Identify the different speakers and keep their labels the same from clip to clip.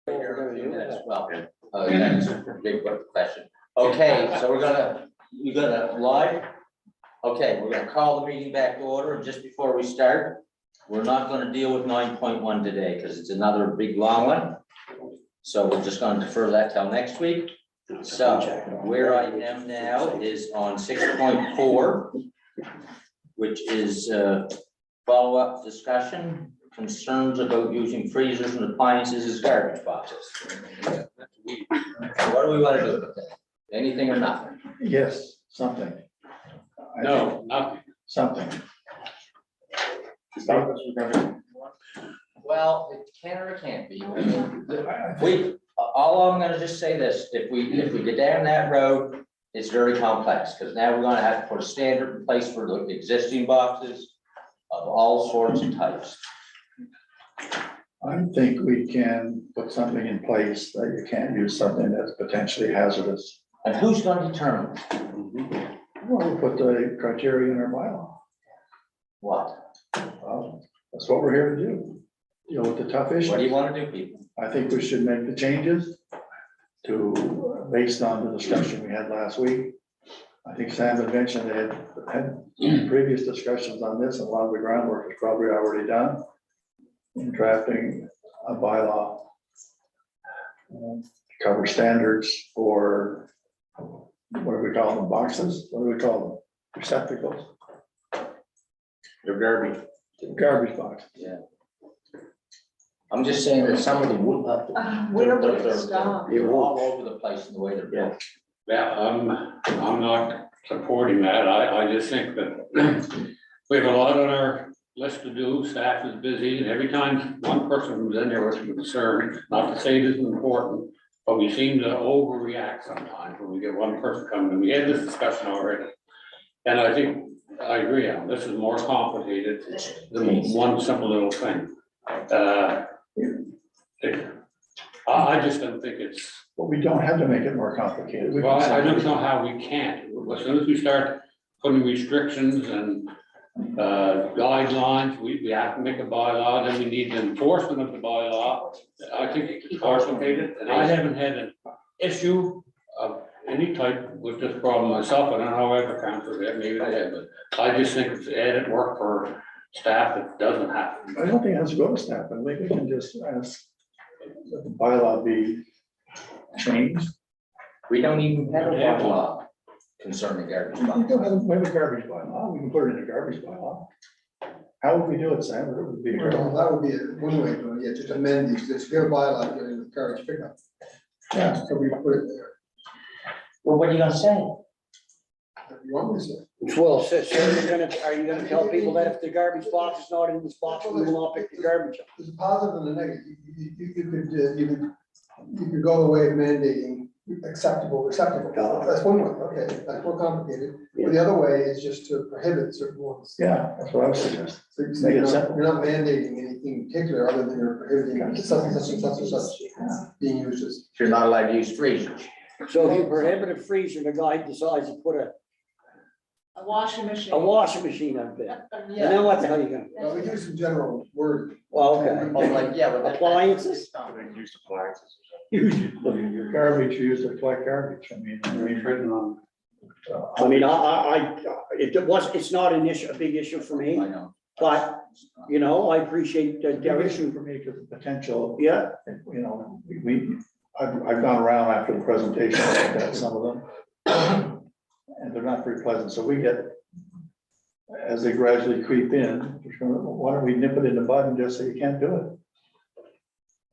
Speaker 1: Here in a few minutes. Well, that's a big question. Okay, so you're gonna live? Okay, we're gonna call the meeting back to order. Just before we start, we're not gonna deal with 9.1 today because it's another big long one. So we're just gonna defer that till next week. So where I am now is on 6.4, which is follow-up discussion, concerns about using freezers and appliances as garbage boxes. What do we want to do with that? Anything or nothing?
Speaker 2: Yes, something.
Speaker 3: No, nothing.
Speaker 2: Something.
Speaker 1: Well, it can or it can't be. All I'm gonna just say this, if we get down that road, it's very complex, because now we're gonna have to put a standard in place for the existing boxes of all sorts and types.
Speaker 2: I think we can put something in place that you can't use something that's potentially hazardous.
Speaker 1: And who's gonna determine
Speaker 2: Well, we put the criteria in our bylaw.
Speaker 1: what?
Speaker 2: That's what we're here to do. Deal with the tough
Speaker 1: What do you
Speaker 2: issues.
Speaker 1: wanna do, people?
Speaker 2: I think we should make the changes to, based on the discussion we had last week. I think Sam had mentioned they had previous discussions on this, and a lot of the groundwork is probably already done in drafting a bylaw. To cover standards for, what do we call them, boxes? What do we call them? Receptacles,
Speaker 1: They're garbage.
Speaker 2: garbage box.
Speaker 1: Yeah. I'm just saying that some of them would have
Speaker 4: Where would
Speaker 1: they're-
Speaker 4: it stop?
Speaker 1: They're all over the place in the way they're built.
Speaker 3: Yeah, I'm not supporting that. I just think that we have a lot on our list to do. Staff is busy, and every time one person comes in there with a concern, not to say it isn't important, but we seem to overreact sometimes when we get one person coming, and we had this discussion already. And I think, I agree, Alan, this is more complicated than one simple little thing. I just don't think it's,
Speaker 2: But we don't have to make it more complicated. We can
Speaker 3: well, I don't
Speaker 2: simply-
Speaker 3: know how we can't. As soon as we start putting restrictions and guidelines, we have to make a bylaw, then we need the enforcement of the bylaw. I think it's complicated, and I haven't had an issue of any type with this problem myself. I don't know how other councils have, maybe they have, but I just think it's added work for staff that doesn't happen.
Speaker 2: I don't think it has to go to staff, but maybe we can just ask that the bylaw be changed.
Speaker 1: We don't even have a bylaw concerning garbage
Speaker 2: We
Speaker 1: boxes.
Speaker 2: don't have a garbage bylaw, we can put it in a garbage bylaw. How would we do it, Sam? It would be.
Speaker 5: Well, that would be one way to, yeah, just amend these, just get a bylaw, getting the garbage pickup,
Speaker 2: Yeah,
Speaker 5: so we put it there,
Speaker 1: Well, what are you gonna say?
Speaker 5: if you want me to say.
Speaker 6: Well, so are you gonna tell people that if the garbage box is not in this box, we will not pick the garbage up?
Speaker 5: There's a positive and a negative, you could go the way of mandating acceptable. That's one way, okay, that's more complicated, but the other way is just to prohibit certain ones.
Speaker 2: yeah, that's what I was suggesting.
Speaker 5: So
Speaker 2: Make it
Speaker 5: you're
Speaker 2: simple.
Speaker 5: not mandating anything particular, other than you're prohibiting such and such and such and such being used as.
Speaker 1: You're not allowed to use freezers.
Speaker 6: So if you prohibit a freezer, the guy decides to put
Speaker 4: A washing machine.
Speaker 6: a washing machine up there, and
Speaker 4: Yeah.
Speaker 6: then what the hell you gonna?
Speaker 5: Well, we do some general word.
Speaker 6: Well, okay.
Speaker 1: Oh, like, yeah, but that-
Speaker 6: Appliances?
Speaker 2: Used appliances. Your garbage, you use to collect garbage, I mean.
Speaker 3: Written on.
Speaker 6: I mean, it's not an issue, a big issue for
Speaker 1: I
Speaker 6: me,
Speaker 1: know.
Speaker 6: but, you know, I appreciate
Speaker 2: The
Speaker 6: Derek's.
Speaker 2: issue for me, because the potential,
Speaker 6: Yeah,
Speaker 2: you know, I've gone around after the presentation, I looked at some of them. And they're not very pleasant, so we get, as they gradually creep in, why don't we nip it in the bud and just say you can't do it?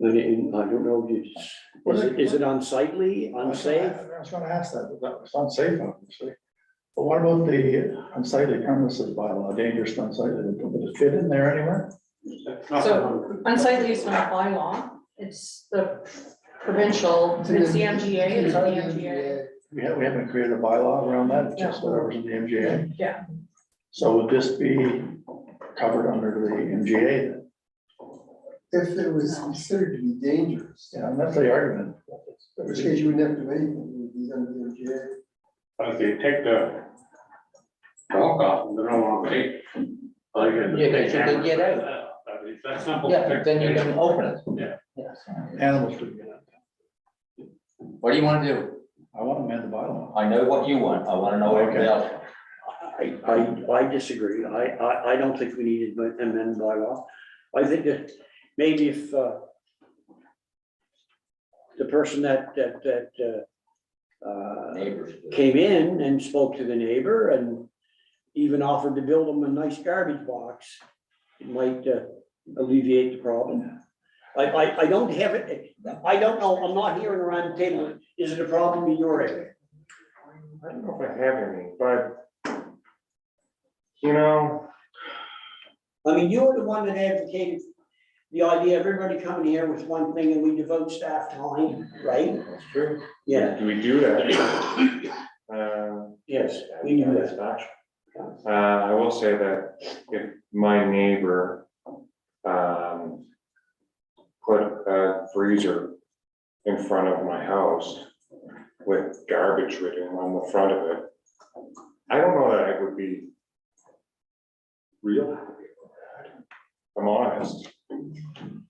Speaker 6: I don't know, is it unsightly, unsafe?
Speaker 2: I was gonna ask that, but it's unsafe, obviously. But what about the unsightly premises bylaw, dangerous to unsightly, would it fit in there anywhere?
Speaker 4: So unsightly is not a bylaw, it's the provincial, it's the MGA, it's the MGA.
Speaker 2: We haven't created a bylaw around that, it's just whatever's in the MGA.
Speaker 4: Yeah.
Speaker 2: So would this be covered under the MGA then?
Speaker 5: If it was considered to be dangerous,
Speaker 2: Yeah, and that's the argument.
Speaker 5: in which case you wouldn't have to do anything, it would be under the MGA.
Speaker 3: But if they take the dog off, they're no longer eight.
Speaker 1: Yeah, 'cause you can get out.
Speaker 3: That's simple.
Speaker 1: Yeah, but then you can open it.
Speaker 3: Yeah.
Speaker 2: animals couldn't get out.
Speaker 1: What do you wanna do?
Speaker 2: I want to amend the bylaw.
Speaker 1: I know what you want, I wanna know what everybody else wants.
Speaker 6: I disagree. I don't think we need to amend bylaw. I think that maybe if, the person that
Speaker 1: Neighbors.
Speaker 6: came in and spoke to the neighbor and even offered to build them a nice garbage box, it might alleviate the problem. I don't have it, I don't know, I'm not hearing around the table, is it a problem in your area?
Speaker 7: I don't know if I have any, but you know,
Speaker 6: I mean, you're the one that advocated the idea of everybody coming here with one thing and we devote staff time, right?
Speaker 7: that's true.
Speaker 6: Yeah,
Speaker 7: Do we do that?
Speaker 6: yes, we do that.
Speaker 7: Dispatch. I will say that if my neighbor put a freezer in front of my house with garbage written on the front of it, I don't know that I would be real happy about that. I'm honest.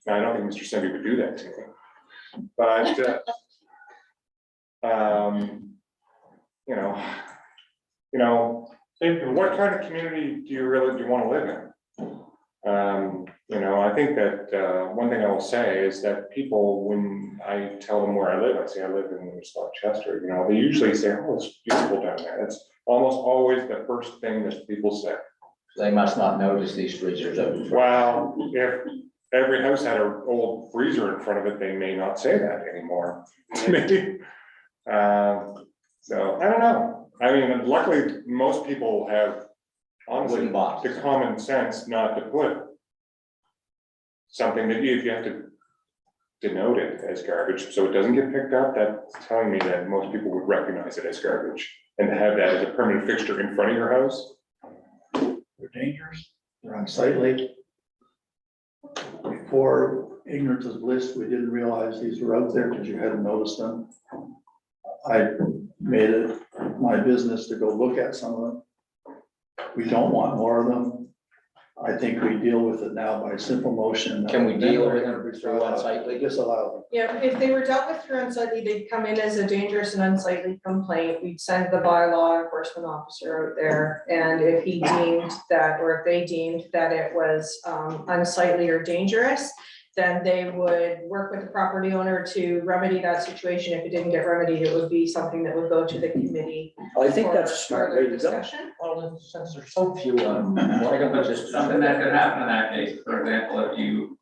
Speaker 7: I don't think Mr. Semby would do that to me. But, you know, what kind of community do you want to live in? I think that one thing I will say is that people, when I tell them where I live, I say I live in Chester, they usually say, oh, it's beautiful down there. It's almost always the first thing that people say.
Speaker 1: They must not notice these freezers open.
Speaker 7: Well, if every house had an old freezer in front of it, they may not say that anymore. Maybe. So I don't know. I mean, luckily, most people have honestly
Speaker 1: Wooden boxes.
Speaker 7: the common sense not to put something that if you have to denote it as garbage, so it doesn't get picked up, that's telling me that most people would recognize it as garbage and have that as a permanent fixture in front of your house.
Speaker 2: They're dangerous, they're unsightly. Before ignorance is bliss, we didn't realize these were out there because you hadn't noticed them. I made it my business to go look at some of them. We don't want more of them. I think we deal with it now by simple motion.
Speaker 1: Can we deal with them through unsightly?
Speaker 2: Disallow them.
Speaker 4: Yeah, if they were dealt with through unsightly, they'd come in as a dangerous and unsightly complaint. We'd send the bylaw enforcement officer out there. And if he deemed that, or if they deemed that it was unsightly or dangerous, then they would work with the property owner to remedy that situation. If it didn't get remedied, it would be something that would go to the committee.
Speaker 6: I think
Speaker 4: for
Speaker 6: that's a smart way
Speaker 4: further
Speaker 6: to go.
Speaker 4: discussion.
Speaker 1: Well, since there's so few, why don't we just?
Speaker 8: Something that could happen in that case, for example, if you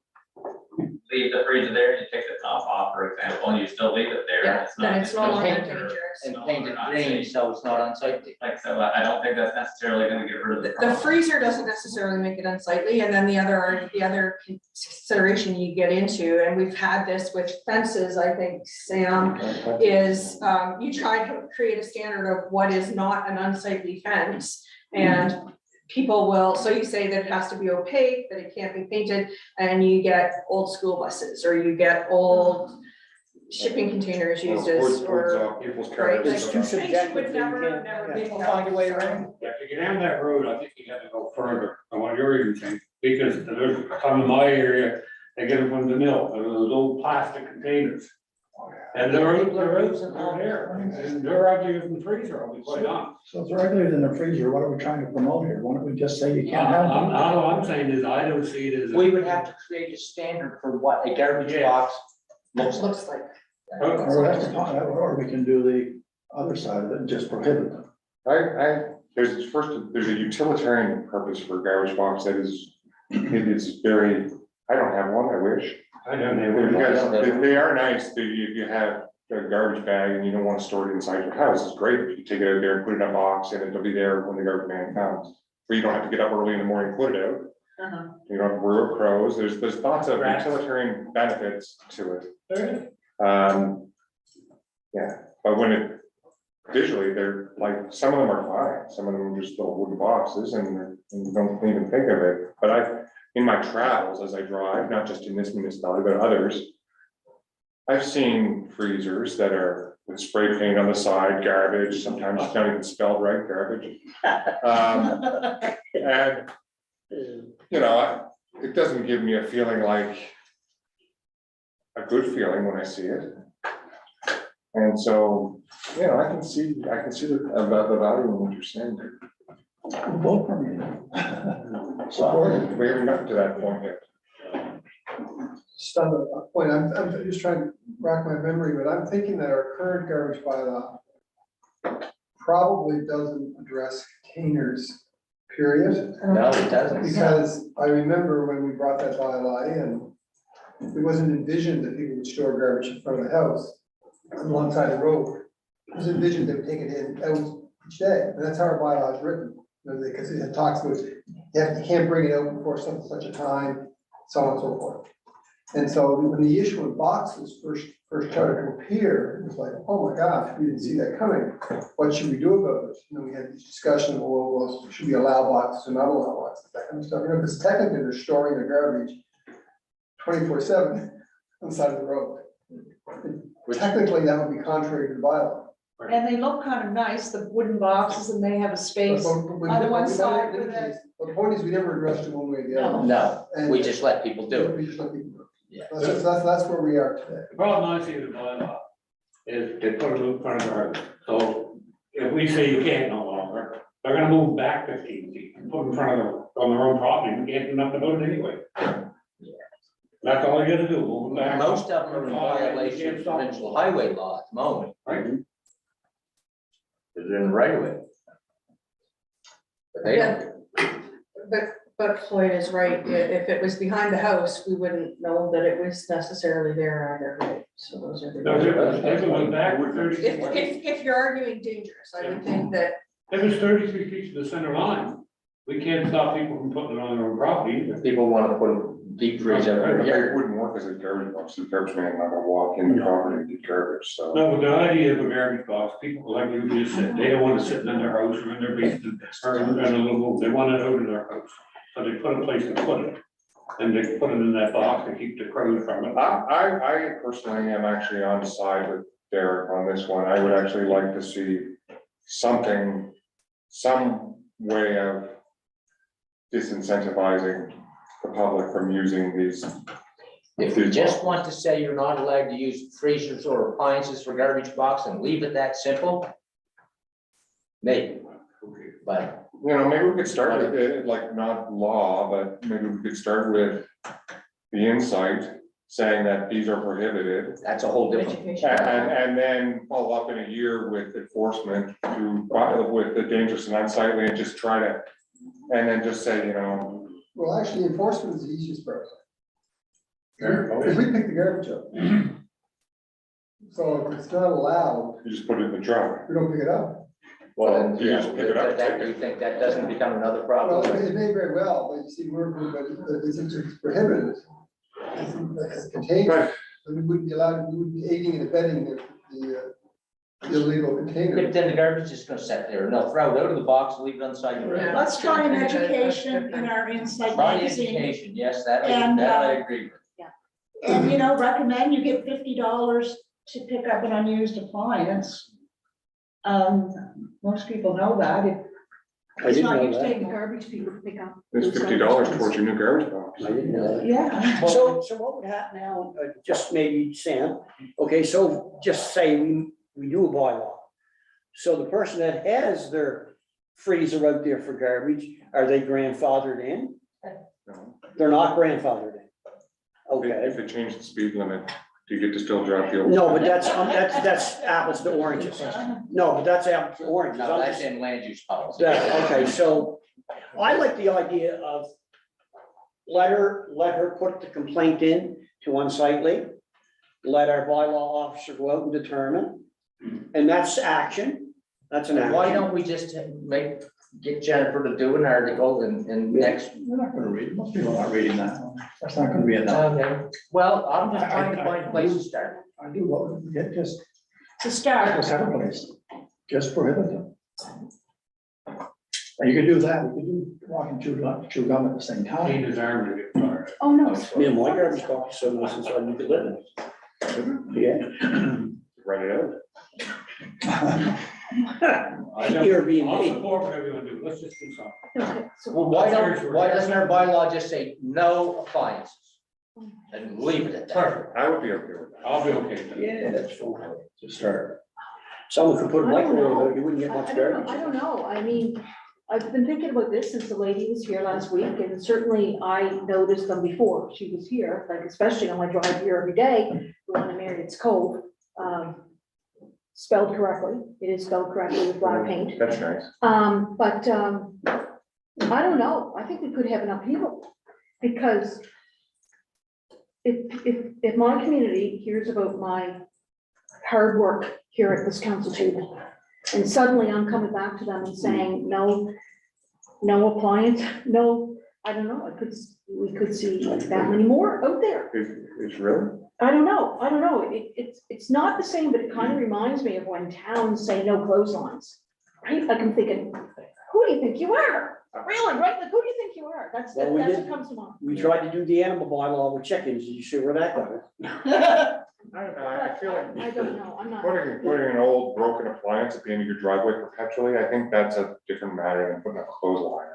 Speaker 8: leave the freezer there, you take the top off, for example, and you still leave it there.
Speaker 4: Yeah, then it's no longer
Speaker 1: paint-
Speaker 4: dangerous.
Speaker 1: And paint it green, so it's not unsightly.
Speaker 8: Like, so I don't think that's necessarily gonna get rid of the
Speaker 4: The
Speaker 8: problem.
Speaker 4: freezer doesn't necessarily make it unsightly, and then the other consideration you get into, and we've had this with fences, I think, Sam, is you try to create a standard of what is not an unsightly fence. And people will, so you say that it has to be opaque, that it can't be painted, and you get old school buses, or you get old shipping containers used as, or.
Speaker 7: People's
Speaker 4: Right,
Speaker 7: cars.
Speaker 4: like,
Speaker 6: It's too
Speaker 4: things
Speaker 6: subjective,
Speaker 4: would
Speaker 6: you
Speaker 4: never,
Speaker 6: can't-
Speaker 4: never
Speaker 6: yeah.
Speaker 4: be.
Speaker 1: We'll find a way around.
Speaker 3: If you get down that road, I think you have to go further than what you're even saying, because there's some in my area, they get them from the mill, those old plastic containers. And they're there, and they're uglier than the freezer, I'll be quite honest.
Speaker 2: So if they're uglier than a freezer, what are we trying to promote here? Why don't we just say you can't have them?
Speaker 3: All I'm saying is, I don't see it as.
Speaker 1: We would have to create a standard for what a garbage box looks like.
Speaker 4: Looks like.
Speaker 2: Or we can do the other side of it and just prohibit them.
Speaker 7: There's a utilitarian purpose for a garbage box that is, it is very, I don't have one, I wish.
Speaker 3: I don't know.
Speaker 7: Because they are nice, if you have a garbage bag and you don't want to store it inside your house, it's great if you take it out there and put it in a box and it'll be there when the garbage man comes. Or you don't have to get up early in the morning, and put it out. You don't have to worry about crows, there's lots of utilitarian benefits to it. Yeah, but when it, visually, they're like, some of them are fine, some of them are just little wooden boxes and you don't even think of it. But in my travels, as I drive, not just in this municipality, but others, I've seen freezers that are with spray paint on the side, garbage, sometimes it's not even spelled right, garbage. And, it doesn't give me a feeling like a good feeling when I see it. And so, you know, I can see about the value in what you're saying there.
Speaker 2: Vote for me.
Speaker 7: Supported, we haven't gotten to that point yet.
Speaker 5: Just on a point, I'm just trying to rack my memory, but I'm thinking that our current garbage bylaw probably doesn't address containers, period.
Speaker 1: No, it doesn't.
Speaker 5: Because I remember when we brought that bylaw in, it wasn't envisioned that people would store garbage in front of the house alongside the road. It was envisioned they would take it in out each day, and that's how our bylaw is written. You know, because it talks about, you can't bring it out before such a time, so on and so forth. And so when the issue of boxes first started to appear, it was like, oh my gosh, we didn't see that coming. What should we do about it? You know, we had this discussion, well, should we allow boxes or not allow boxes, that kind of stuff, you know, because technically they're storing their garbage 24/7 on the side of the road. Technically, that would be contrary to the bylaw.
Speaker 9: And they look kind of nice, the wooden boxes, and they have a space on the one side with it.
Speaker 5: But the point is, we never addressed it one way or the other.
Speaker 1: No,
Speaker 5: And-
Speaker 1: we just let people do it.
Speaker 5: We just let people do it.
Speaker 1: Yeah.
Speaker 5: That's where we are today.
Speaker 3: The problem I see with the bylaw is they put it in front of our, so if we say you can't no longer, they're gonna move back 15 feet and put in front of them on their own property, we can't do nothing about it anyway. That's all you gotta do, move them back.
Speaker 1: Most of them are in violation of provincial highway law at the moment.
Speaker 3: Right.
Speaker 1: They're in the right of way. But they don't.
Speaker 4: But Floyd is right, if it was behind the house, we wouldn't know that it was necessarily there either, right? So those are
Speaker 3: No,
Speaker 4: the.
Speaker 3: they can move back 30
Speaker 4: If you're arguing dangerous, I would think that,
Speaker 3: If it's 33 feet to the center line, we can't stop people from putting it on their own property.
Speaker 1: If people want to put a deep freeze over
Speaker 7: It
Speaker 1: here.
Speaker 7: wouldn't work as a garbage box, the garbage man not gonna walk in the property and get garbage, so.
Speaker 3: No, but the idea of a garbage box, people like you just said, they don't want it sitting in their house or in their basement or in a little room, they want it out in their house. So they put a place to put it, and they put it in that box to keep the crows from it.
Speaker 7: I personally am actually on side with Derek on this one. I would actually like to see something, some way of disincentivizing the public from using these.
Speaker 1: If you just want to say you're not allowed to use freezers or appliances for garbage box and leave it that simple, maybe, but
Speaker 7: You know, maybe we could start with it, like not law, but maybe we could start with the insight saying that these are prohibited.
Speaker 1: that's a whole different.
Speaker 7: And then follow up in a year with enforcement with the dangerous and unsightly and just try to, and then just say, you know.
Speaker 5: Well, actually, enforcement is the easiest part.
Speaker 7: There.
Speaker 5: Because we pick the garbage up. So if it's not allowed,
Speaker 7: You just put it in the truck.
Speaker 5: we don't pick it up.
Speaker 1: Well, then,
Speaker 7: You just pick it up.
Speaker 1: do you think that doesn't become another
Speaker 5: Well,
Speaker 1: problem?
Speaker 5: it may very well, but you see, it's prohibited. As a container,
Speaker 7: Right.
Speaker 5: we wouldn't be allowed, we would be aiding and abetting the illegal
Speaker 1: But
Speaker 5: container.
Speaker 1: then the garbage is gonna sit there, and they'll throw it out of the box, leave it on the side of the road.
Speaker 4: Yeah.
Speaker 9: Let's try an education in our Insight
Speaker 1: Try
Speaker 9: magazine,
Speaker 1: education, yes, that,
Speaker 9: And,
Speaker 1: that I agree with.
Speaker 9: and, you know, recommend you get $50 to pick up an unused appliance. Most people know that,
Speaker 6: I
Speaker 9: it's
Speaker 6: didn't
Speaker 9: not
Speaker 6: know
Speaker 9: you
Speaker 6: that.
Speaker 9: taking garbage people to pick up.
Speaker 7: It's $50 towards your new garbage box.
Speaker 6: I didn't know that.
Speaker 9: Yeah.
Speaker 6: So what would happen now, just maybe Sam, okay, so just say we do a bylaw. So the person that has their freezer out there for garbage, are they grandfathered in?
Speaker 7: No.
Speaker 6: They're not grandfathered in. Okay,
Speaker 7: If they change the speed limit, do you get to still drive the old?
Speaker 6: no, but that's apples to oranges. No, but that's apples to oranges.
Speaker 1: No,
Speaker 6: I'm
Speaker 1: that's
Speaker 6: just-
Speaker 1: in land use policy.
Speaker 6: Okay, so I like the idea of let her put the complaint in to unsightly. Let our bylaw officer go out and determine, and that's action, that's an action.
Speaker 1: Why don't we just get Jennifer to do an article and next?
Speaker 2: We're not gonna read it, most people aren't reading that, that's not gonna be enough.
Speaker 1: Okay, well, I'm just trying to find a place to start.
Speaker 2: I do, well, get just,
Speaker 9: To start,
Speaker 2: just have a place, just prohibit them. And you can do that, you can do walk and chew gum at the same
Speaker 3: He
Speaker 2: time.
Speaker 3: deserves to get fired.
Speaker 9: oh no,
Speaker 6: Me and my garbage box is so nice inside you could live in it. Yeah.
Speaker 7: Run it out.
Speaker 6: Airbnb.
Speaker 3: I'll support whatever you want to do, let's just do something.
Speaker 1: Well, why doesn't our bylaw just say no appliances? And leave it at that.
Speaker 3: Perfect,
Speaker 7: I would be okay with that.
Speaker 3: I'll be okay with that.
Speaker 6: Yeah, that's fine.
Speaker 2: To start.
Speaker 6: Someone could put a
Speaker 9: I don't
Speaker 6: microwave,
Speaker 9: know.
Speaker 6: out, you wouldn't get much
Speaker 9: I
Speaker 6: garbage.
Speaker 9: don't know, I mean, I've been thinking about this since the lady was here last week, and certainly I noticed them before she was here, like especially on my drive here every day, the one in Marriott's Cove. Spelled correctly, it is spelled correctly with black paint.
Speaker 7: That's nice.
Speaker 9: But I don't know, I think we could have an upheaval, because if my community hears about my hard work here at this council table, and suddenly I'm coming back to them and saying, no appliance, no, I don't know, we could see that many more out there.
Speaker 7: Is really?
Speaker 9: I don't know, it's not the same, but it kind of reminds me of when towns say no clotheslines, right? Like I'm thinking, who do you think you are? Really, right? Like, who do you think you are? That's
Speaker 6: Well, we
Speaker 9: what
Speaker 6: did-
Speaker 9: comes to mind.
Speaker 6: We tried to do the animal bylaw with chickens, did you see where that got?
Speaker 7: I feel like.
Speaker 9: I don't know, I'm not.
Speaker 7: Putting an old broken appliance at the end of your driveway perpetually, I think that's a different matter than putting a clothesline.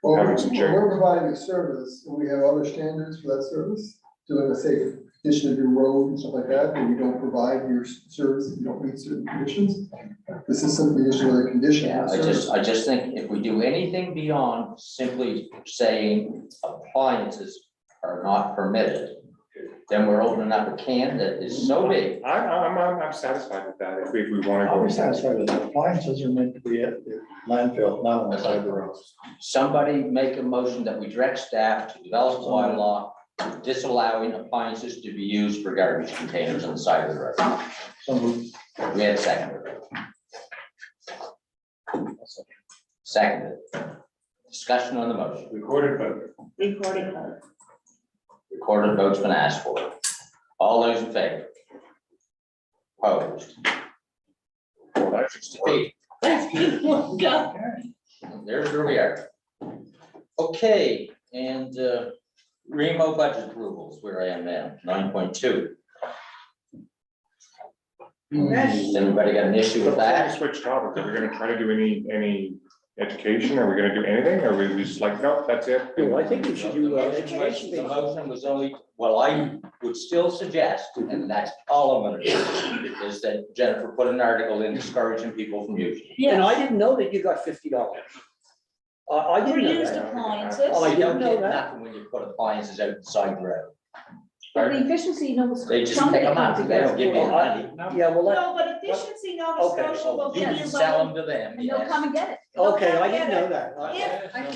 Speaker 5: Well,
Speaker 7: Having some chicken.
Speaker 5: we're providing a service, and we have other standards for that service, doing a safe condition of your road and stuff like that, and you don't provide your service if you don't meet certain conditions. This is simply just another condition.
Speaker 1: Yeah,
Speaker 5: of
Speaker 1: I
Speaker 5: service.
Speaker 1: just think if we do anything beyond simply saying appliances are not permitted, then we're opening up a can that is so big.
Speaker 7: I'm satisfied with that, if we wanna
Speaker 2: I'll
Speaker 7: go.
Speaker 2: be satisfied with that. Appliances are meant to be at the landfill, not on the side of the road.
Speaker 1: Somebody make a motion that we direct staff to develop a bylaw disallowing appliances to be used for garbage containers on the side of the road.
Speaker 2: So moved.
Speaker 1: We had a second. Seconded. Discussion on the motion.
Speaker 3: Recorded vote.
Speaker 9: Recording vote.
Speaker 1: Recorded vote's been asked for. All those in favor? Opposed?
Speaker 7: Well, that's
Speaker 1: Defeated. There's where we are. Okay, and Remo budget approvals, where I am now, 9.2. Has anybody got an issue with
Speaker 7: Before we
Speaker 1: that?
Speaker 7: switch topics, are we gonna try to do any education, are we gonna do anything, or we just like, nope, that's it?
Speaker 6: No, I think we should do education.
Speaker 1: The motion was only, well, I would still suggest, and that's all I'm gonna do, is that Jennifer put an article in discouraging people from using it.
Speaker 6: And I didn't know that you got $50. I
Speaker 9: For
Speaker 6: didn't know
Speaker 9: used
Speaker 6: that.
Speaker 9: appliances.
Speaker 6: Oh, I
Speaker 1: You don't
Speaker 6: didn't know
Speaker 1: get
Speaker 6: that.
Speaker 1: nothing when you put appliances outside the road.
Speaker 9: But the efficiency Nova
Speaker 1: They just
Speaker 9: somebody
Speaker 1: pick them up,
Speaker 9: comes
Speaker 1: they don't
Speaker 9: and
Speaker 1: give you
Speaker 9: gets
Speaker 1: the
Speaker 9: it.
Speaker 1: money.
Speaker 6: Yeah, well,
Speaker 9: No, but efficiency Nova
Speaker 6: Okay,
Speaker 9: Scotia will
Speaker 1: You
Speaker 9: give
Speaker 1: can
Speaker 9: you
Speaker 1: sell
Speaker 9: money,
Speaker 1: them to them,
Speaker 9: and they'll come
Speaker 1: yes.
Speaker 9: and get it.
Speaker 6: okay, I didn't know that.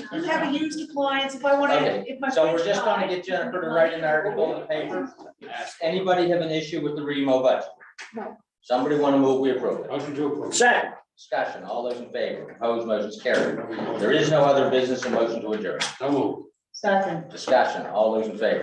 Speaker 9: If you have a used appliance, if I wanna,
Speaker 1: Okay,
Speaker 9: if my.
Speaker 1: So we're
Speaker 9: fridge
Speaker 1: just gonna
Speaker 9: died,
Speaker 1: get Jennifer to write an article in the paper. Anybody have an issue with the Remo budget?
Speaker 9: No.
Speaker 1: Somebody wanna move, we approve it.
Speaker 3: Motion to approve.
Speaker 6: Second.
Speaker 1: Discussion, all those in favor, opposed, motion's carried. There is no other business, a motion to adjourn.
Speaker 3: So moved.
Speaker 9: Second.
Speaker 1: Discussion, all those in favor.